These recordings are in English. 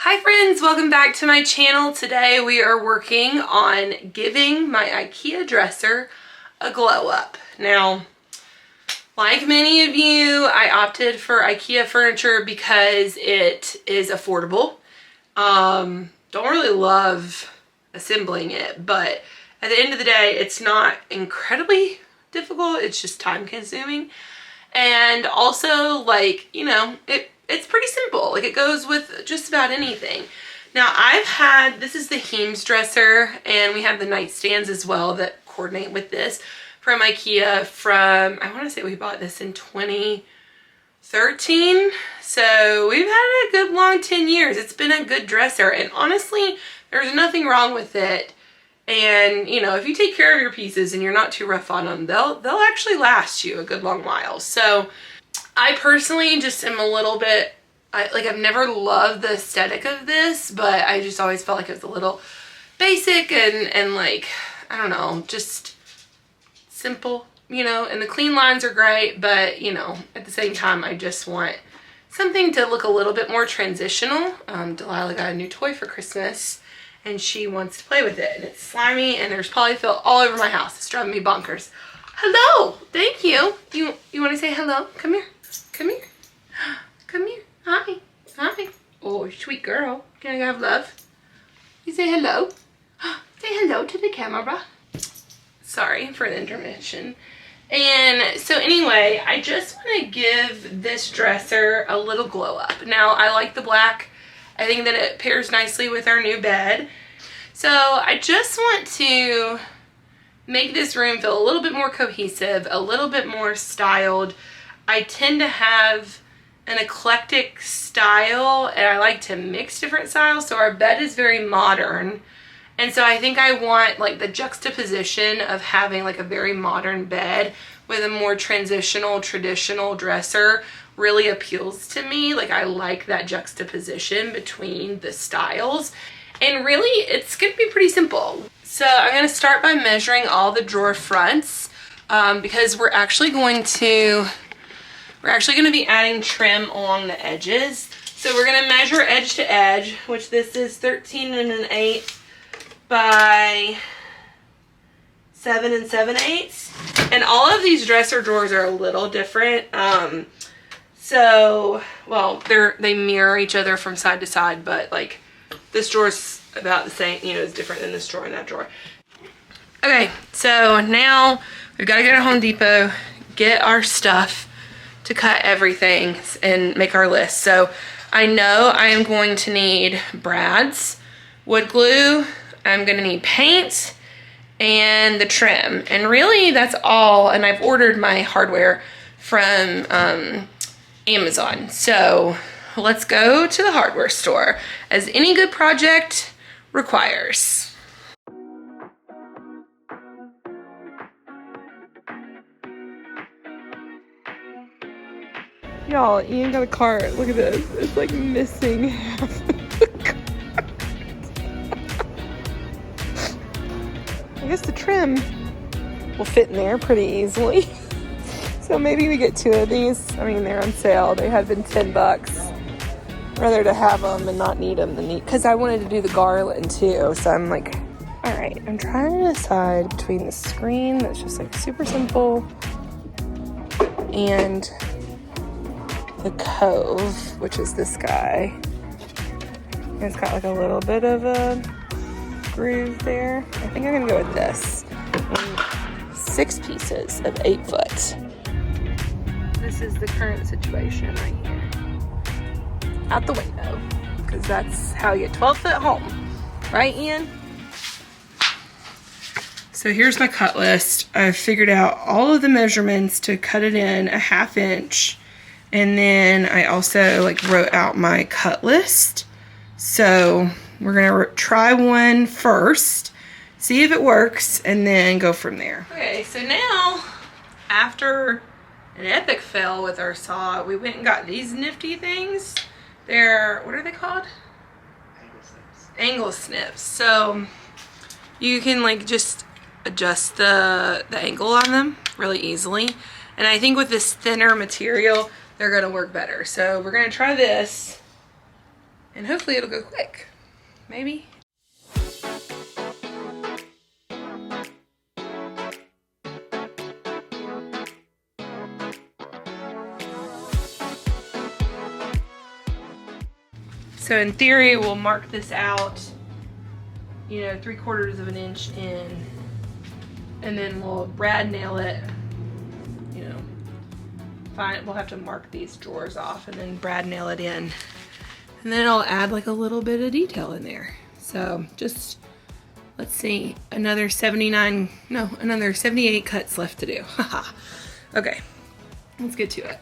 Hi friends, welcome back to my channel. Today we are working on giving my Ikea dresser a glow up. Now, like many of you, I opted for Ikea furniture because it is affordable. Don't really love assembling it, but at the end of the day, it's not incredibly difficult. It's just time consuming. And also, like, you know, it's pretty simple. Like, it goes with just about anything. Now, this is the Hemnes dresser, and we have the nightstands as well that coordinate with this from Ikea from, I want to say we bought this in 2013. So we've had it a good long 10 years. It's been a good dresser, and honestly, there's nothing wrong with it. And, you know, if you take care of your pieces and you're not too rough on them, they'll actually last you a good long while. So I personally just am a little bit, I've never loved the aesthetic of this, but I just always felt like it was a little basic and like, I don't know, just simple, you know, and the clean lines are great, but, you know, at the same time, I just want something to look a little bit more transitional. Delilah got a new toy for Christmas, and she wants to play with it, and it's slimy, and there's polyfill all over my house. It's driving me bonkers. Hello, thank you. You want to say hello? Come here, come here, come here. Hi, hi. Oh, sweet girl. Can I have love? You say hello. Say hello to the camera. Sorry for the intermission. And so anyway, I just want to give this dresser a little glow up. Now, I like the black. I think that it pairs nicely with our new bed. So I just want to make this room feel a little bit more cohesive, a little bit more styled. I tend to have an eclectic style, and I like to mix different styles. So our bed is very modern. And so I think I want like the juxtaposition of having like a very modern bed with a more transitional, traditional dresser really appeals to me. Like, I like that juxtaposition between the styles. And really, it's gonna be pretty simple. So I'm gonna start by measuring all the drawer fronts because we're actually gonna be adding trim along the edges. So we're gonna measure edge to edge, which this is 13 1/8 by 7 7/8. And all of these dresser drawers are a little different. So, well, they mirror each other from side to side, but like this drawer's about the same, you know, it's different than this drawer and that drawer. Okay, so now we've got to go to Home Depot, get our stuff to cut everything and make our list. So I know I am going to need brads, wood glue, I'm going to need paint, and the trim. And really that's all, and I've ordered my hardware from Amazon. So let's go to the hardware store, as any good project requires. Y'all, Ian got a cart. Look at this. It's like missing half of the cart. I guess the trim will fit in there pretty easily. So maybe we get 2 of these. I mean, they're on sale. They had been $10. Rather to have them and not need them than need, because I wanted to do the garland too. So I'm like, all right, I'm trying to decide between the screen that's just like super simple and the Cove, which is this guy. And it's got like a little bit of a groove there. I think I'm gonna go with this. And 6 pieces of 8 foot. This is the current situation right here. Out the window, because that's how you get 12 foot home. Right, Ian? So here's my cut list. I've figured out all of the measurements to cut it in a 1/2 inch. And then I also like wrote out my cut list. So we're gonna try one first, see if it works, and then go from there. Okay, so now after an epic fail with our saw, we went and got these nifty things. They're, what are they called? Angle snips. Angle snips. So you can like just adjust the angle on them really easily. And I think with this thinner material, they're gonna work better. So we're gonna try this. And hopefully it'll go quick. Maybe. So in theory, we'll mark this out, you know, 3/4 of an inch in, and then we'll brad nail it, you know, we'll have to mark these drawers off and then brad nail it in. And then I'll add like a little bit of detail in there. So just, let's see, another 78 cuts left to do. Okay, let's get to it.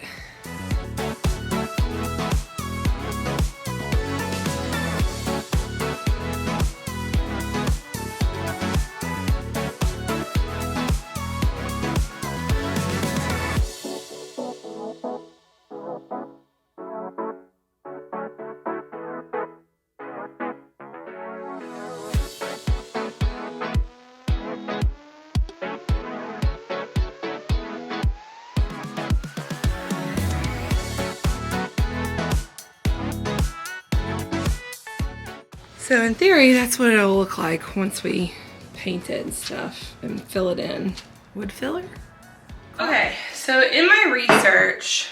So in theory, that's what it'll look like once we paint it and stuff and fill it in. Wood filler? Okay, so in my research,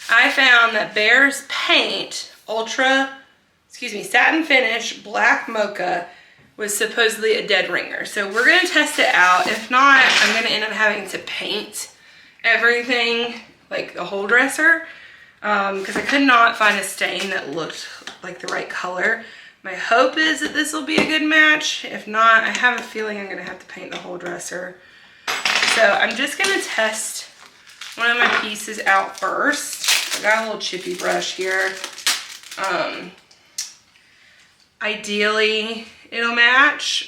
I found that Behr's paint, satin finish, black mocha, was supposedly a dead ringer. So we're gonna test it out. If not, I'm gonna end up having to paint everything, like the whole dresser, because I could not find a stain that looked like the right color. My hope is that this will be a good match. If not, I have a feeling I'm gonna have to paint the whole dresser. So I'm just gonna test one of my pieces out first. I got a little chippy brush here. Ideally, it'll match.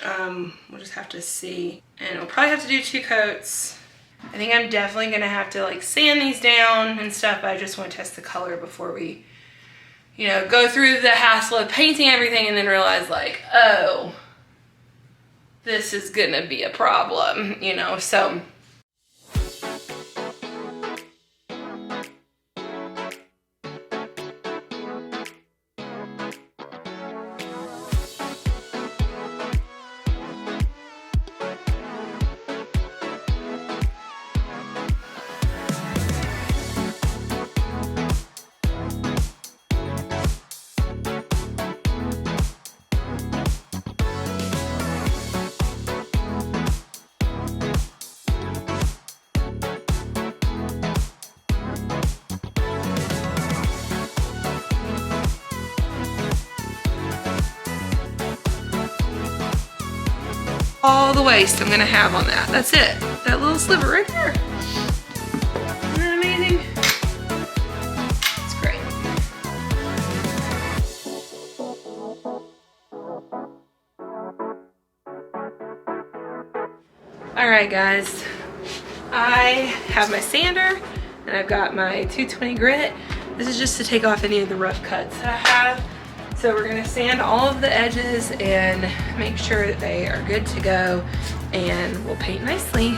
We'll just have to see. And we'll probably have to do 2 coats. I think I'm definitely gonna have to like sand these down and stuff, but I just wanna test the color before we, you know, go through the hassle of painting everything and then realize like, oh, this is gonna be a problem, you know, so. All the waste I'm gonna have on that. That's it. That little sliver right there. Isn't that amazing? It's great. All right, guys. I have my sander and I've got my 220 grit. This is just to take off any of the rough cuts that I have. So we're gonna sand all of the edges and make sure that they are good to go, and we'll paint nicely.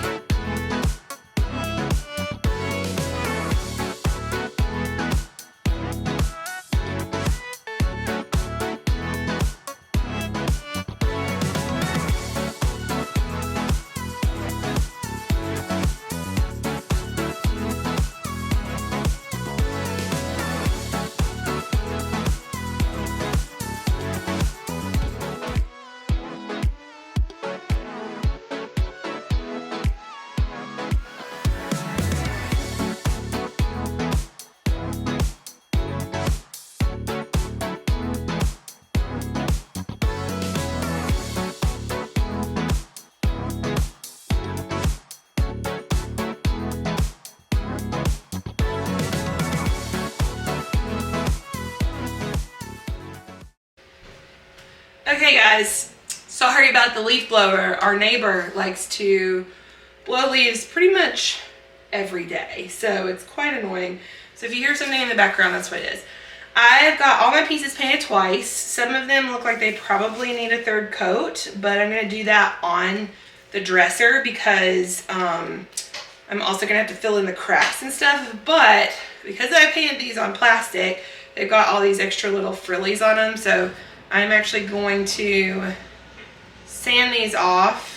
Okay guys, sorry about the leaf blower. Our neighbor likes to blow leaves pretty much every day, so it's quite annoying. So if you hear something in the background, that's what it is. I've got all my pieces painted twice. Some of them look like they probably need a 3rd coat, but I'm gonna do that on the dresser because I'm also gonna have to fill in the cracks and stuff. But because I painted these on plastic, it got all these extra little frillies on them. So I'm actually going to sand these off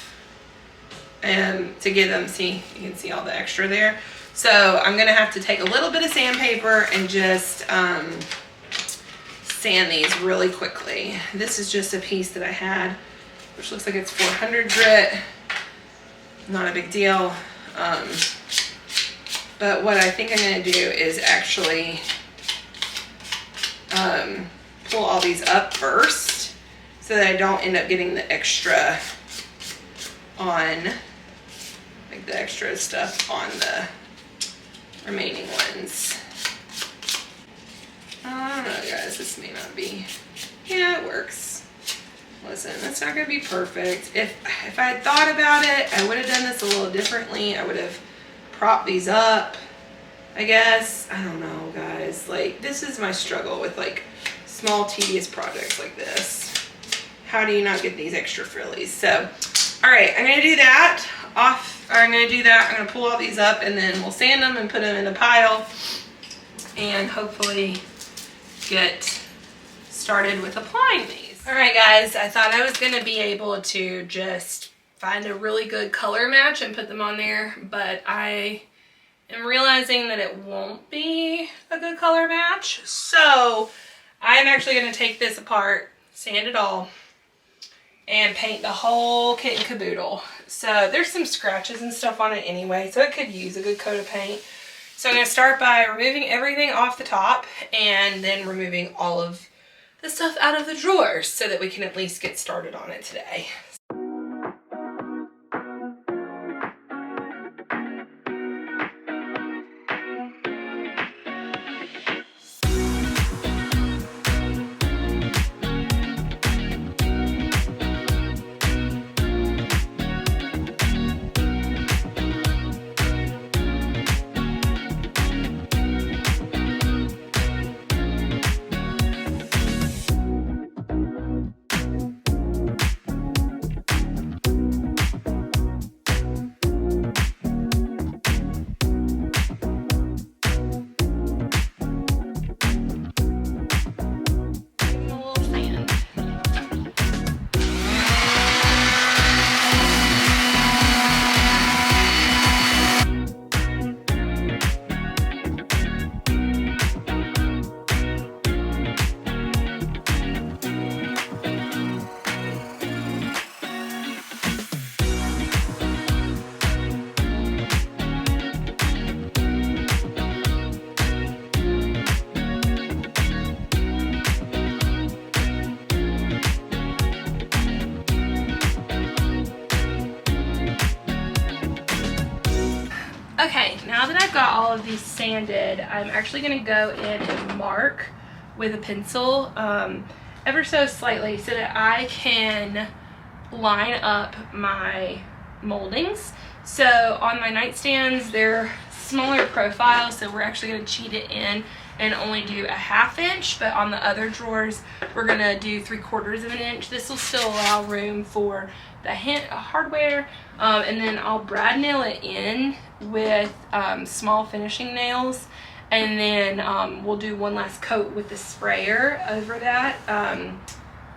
to get them, see, you can see all the extra there. So I'm gonna have to take a little bit of sandpaper and just sand these really quickly. This is just a piece that I had, which looks like it's 400 grit. Not a big deal. But what I think I'm gonna do is actually pull all these up first so that I don't end up getting the extra on, like the extra stuff on the remaining ones. I don't know, guys, this may not be, yeah, it works. Listen, that's not gonna be perfect. If I had thought about it, I would have done this a little differently. I would have propped these up, I guess. I don't know, guys. Like, this is my struggle with like small tedious projects like this. How do you not get these extra frillies? So, all right, I'm gonna do that I'm gonna pull all these up, and then we'll sand them and put them in a pile and hopefully get started with applying these. All right, guys, I thought I was gonna be able to just find a really good color match and put them on there, but I am realizing that it won't be a good color match. So I'm actually gonna take this apart, sand it all, and paint the whole kit and caboodle. So there's some scratches and stuff on it anyway, so it could use a good coat of paint. So I'm gonna start by removing everything off the top and then removing all of the stuff out of the drawers so that we can at least get started on it today. Okay, now that I've got all of these sanded, I'm actually going to go in and mark with a pencil ever so slightly so that I can line up my moldings. So on my nightstands, they're smaller profile, so we're actually going to cheat it in and only do a 1/2 inch, but on the other drawers, we're going to do 3/4 of an inch. This will still allow room for the hardware, and then I'll brad nail it in with small finishing nails, and then we'll do one last coat with the sprayer over that.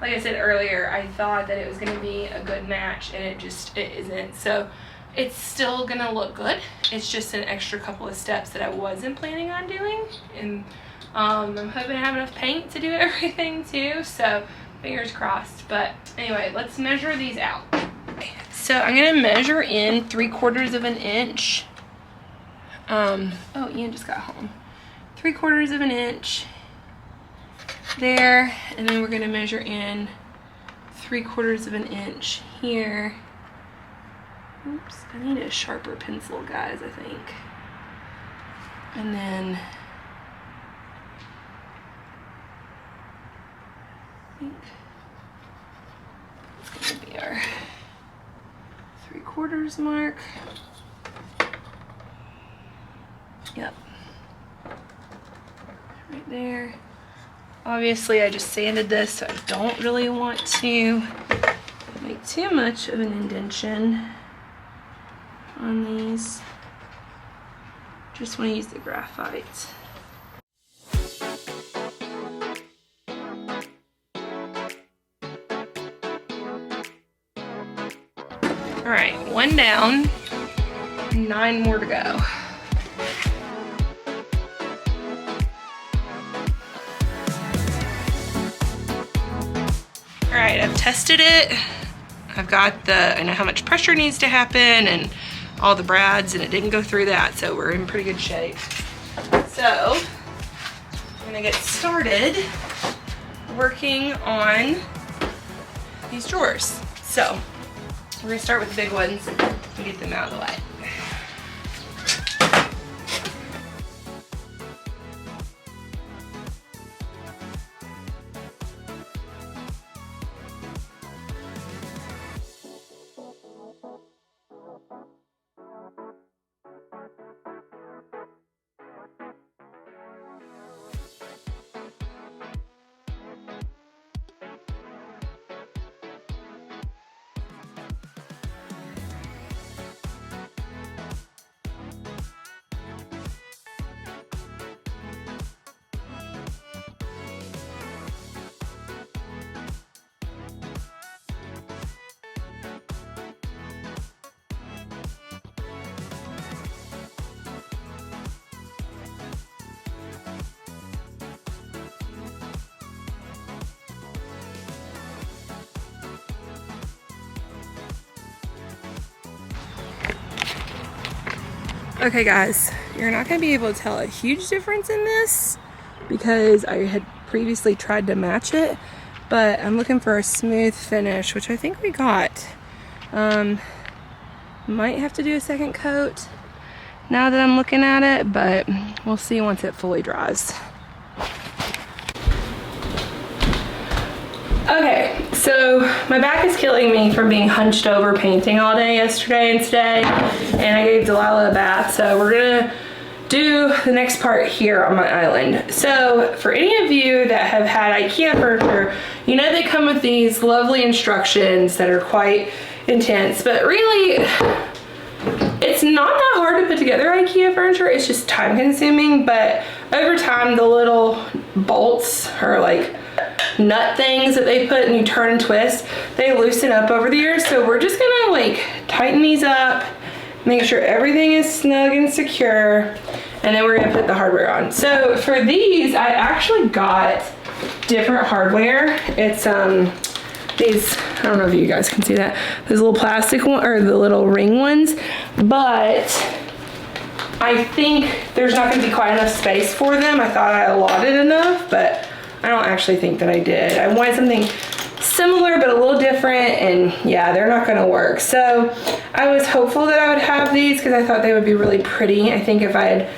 Like I said earlier, I thought that it was going to be a good match, and it isn't. So it's still going to look good. It's just an extra couple of steps that I wasn't planning on doing, and I'm hoping to have enough paint to do everything too, so fingers crossed. But anyway, let's measure these out. So I'm going to measure in 3/4 of an inch. Oh, Ian just got home. 3/4 of an inch there, and then we're going to measure in 3/4 of an inch here. Oops, I need a sharper pencil, guys, I think. And then I think it's going to be our 3/4 mark. Yep. Right there. Obviously, I just sanded this, so I don't really want to make too much of an indentation on these. Just want to use the graphite. All right, 1 down, 9 more to go. All right, I've tested it. I've got I know how much pressure needs to happen and all the brads, and it didn't go through that, so we're in pretty good shape. So, I'm gonna get started working on these drawers. So, we're gonna start with the big ones and get them out of the way. Okay guys, you're not gonna be able to tell a huge difference in this because I had previously tried to match it, but I'm looking for a smooth finish, which I think we got. Might have to do a second coat now that I'm looking at it, but we'll see once it fully dries. Okay, so my back is killing me from being hunched over painting all day yesterday and today, and I gave Delilah a bath, so we're gonna do the next part here on my island. So for any of you that have had IKEA furniture, you know they come with these lovely instructions that are quite intense, but really it's not that hard to put together IKEA furniture. It's just time consuming, but over time the little bolts are like nut things that they put and you turn and twist, they loosen up over the years. So we're just gonna like tighten these up, make sure everything is snug and secure, and then we're gonna put the hardware on. So for these, I actually got different hardware. It's these, I don't know if you guys can see that, those little plastic one, or the little ring ones, but I think there's not gonna be quite enough space for them. I thought I allotted enough, but I don't actually think that I did. I wanted something similar but a little different, and yeah, they're not gonna work. So I was hopeful that I would have these because I thought they would be really pretty. I think if I had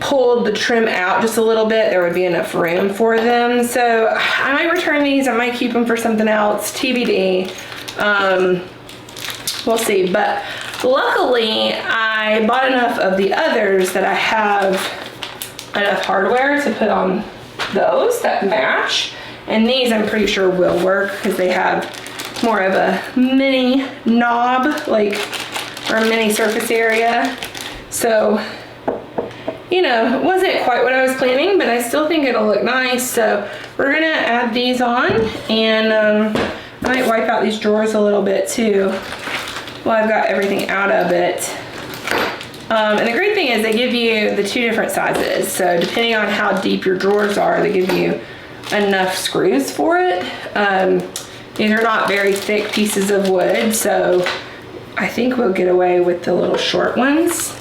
pulled the trim out just a little bit, there would be enough room for them. So I might return these, I might keep them for something else, TBD. We'll see, but luckily I bought enough of the others that I have enough hardware to put on those that match, and these I'm pretty sure will work because they have more of a mini knob, like, or a mini surface area. So, you know, it wasn't quite what I was planning, but I still think it'll look nice. So we're gonna add these on, and I might wipe out these drawers a little bit too while I've got everything out of it. And the great thing is they give you the 2 different sizes. So depending on how deep your drawers are, they give you enough screws for it. These are not very thick pieces of wood, so I think we'll get away with the little short ones.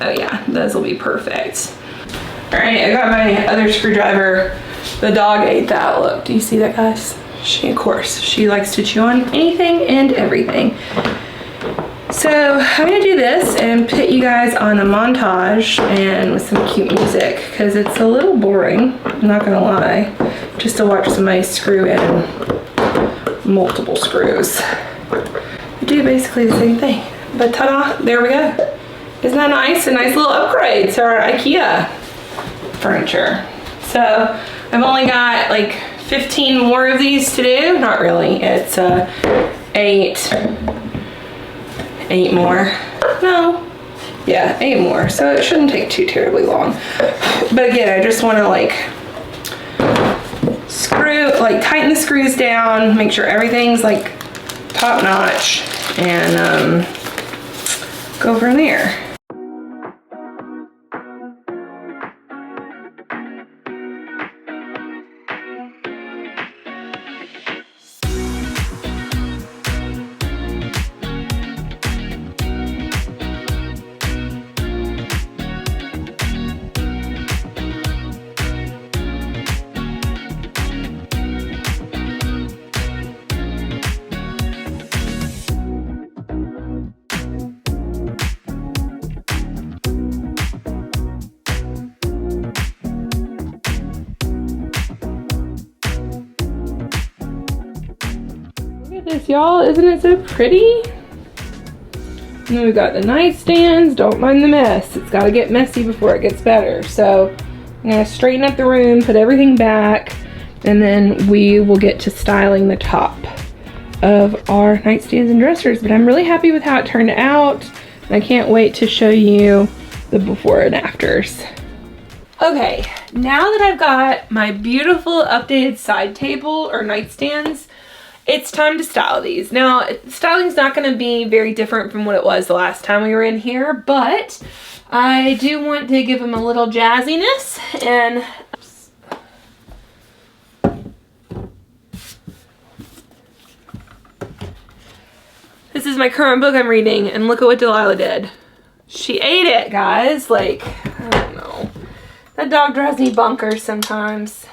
Oh yeah, those will be perfect. All right, I got my other screwdriver. The dog ate that. Look, do you see that, guys? Of course, she likes to chew on anything and everything. So I'm gonna do this and put you guys on a montage and with some cute music because it's a little boring, I'm not gonna lie, just to watch somebody screw in multiple screws. They do basically the same thing, but ta-da, there we go. Isn't that nice? A nice little upgrade to our IKEA furniture. So I've only got like 15 more of these to do. Not really, it's 8 more. No, yeah, 8 more. So it shouldn't take too terribly long. But again, I just want to like tighten the screws down, make sure everything's like top notch and go from there. This, y'all, isn't it so pretty? And then we've got the nightstands. Don't mind the mess. It's got to get messy before it gets better. So I'm going to straighten up the room, put everything back, and then we will get to styling the top of our nightstands and dressers. But I'm really happy with how it turned out, and I can't wait to show you the before and afters. Okay, now that I've got my beautiful updated side table or nightstands, it's time to style these. Now, styling's not going to be very different from what it was the last time we were in here, but I do want to give them a little jazziness. And this is my current book I'm reading, and look at what Delilah did. She ate it, guys. Like, I don't know. That dog drives me bonkers sometimes.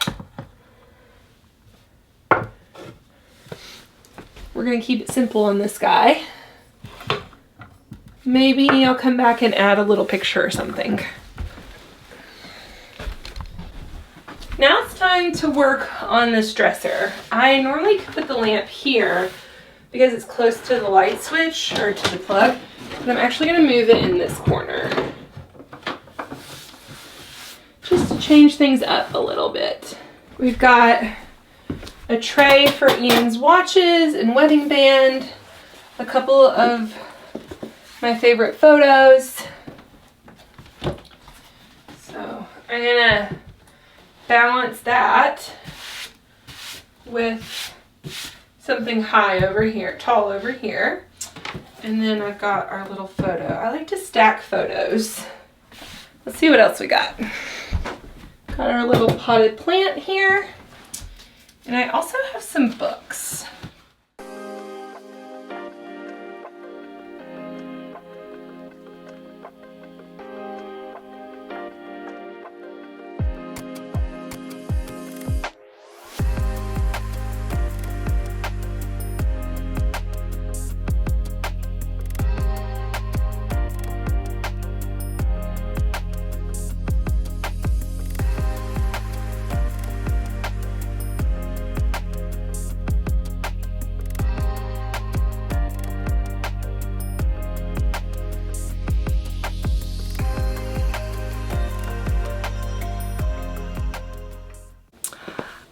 We're gonna keep it simple on this guy. Maybe I'll come back and add a little picture or something. Now it's time to work on this dresser. I normally put the lamp here because it's close to the light switch or to the plug, but I'm actually gonna move it in this corner just to change things up a little bit. We've got a tray for Ian's watches and wedding band, a couple of my favorite photos. So I'm gonna balance that with something high over here, tall over here. And then I've got our little photo. I like to stack photos. Let's see what else we got. Got our little potted plant here. And I also have some books.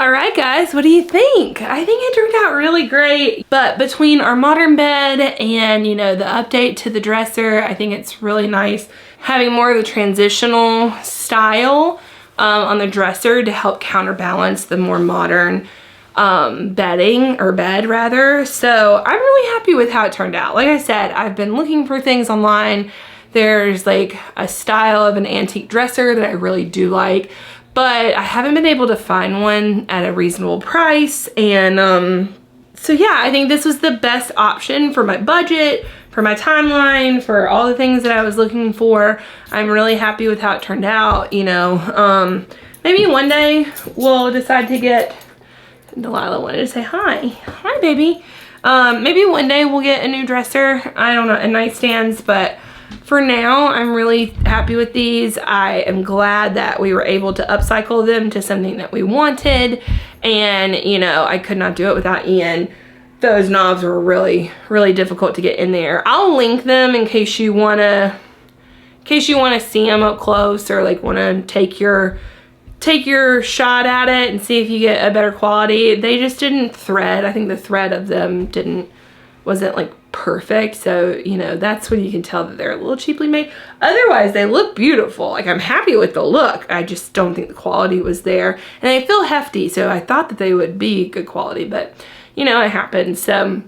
Alright guys, what do you think? I think it turned out really great. But between our modern bed and, you know, the update to the dresser, I think it's really nice having more of the transitional style on the dresser to help counterbalance the more modern bedding, or bed rather. So I'm really happy with how it turned out. Like I said, I've been looking for things online. There's like a style of an antique dresser that I really do like, but I haven't been able to find one at a reasonable price. And so yeah, I think this was the best option for my budget, for my timeline, for all the things that I was looking for. I'm really happy with how it turned out, you know. Maybe one day we'll decide to get, Delilah wanted to say hi. Hi, baby. Maybe one day we'll get a new dresser. I don't know, a nightstands, but for now, I'm really happy with these. I am glad that we were able to upcycle them to something that we wanted. And, you know, I could not do it without Ian. Those knobs were really, really difficult to get in there. I'll link them in case you wanna see them up close, or like wanna take your shot at it and see if you get a better quality. They just didn't thread. I think the thread of them wasn't like perfect. So, you know, that's when you can tell that they're a little cheaply made. Otherwise, they look beautiful. Like, I'm happy with the look. I just don't think the quality was there. And they feel hefty, so I thought that they would be good quality, but you know, it happens. So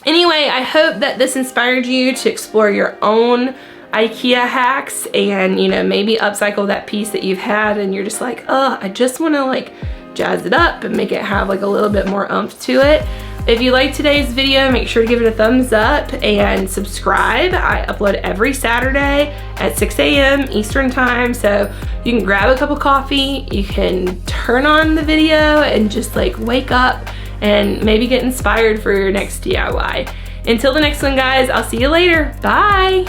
Anyway, I hope that this inspired you to explore your own Ikea hacks and, you know, maybe upcycle that piece that you've had and you're just like, oh, I just want to like jazz it up and make it have like a little bit more oomph to it. If you liked today's video, make sure to give it a thumbs up and subscribe. I upload every Saturday at 6 a.m. Eastern time, so you can grab a cup of coffee, you can turn on the video and just like wake up and maybe get inspired for your next DIY. Until the next one, guys, I'll see you later. Bye.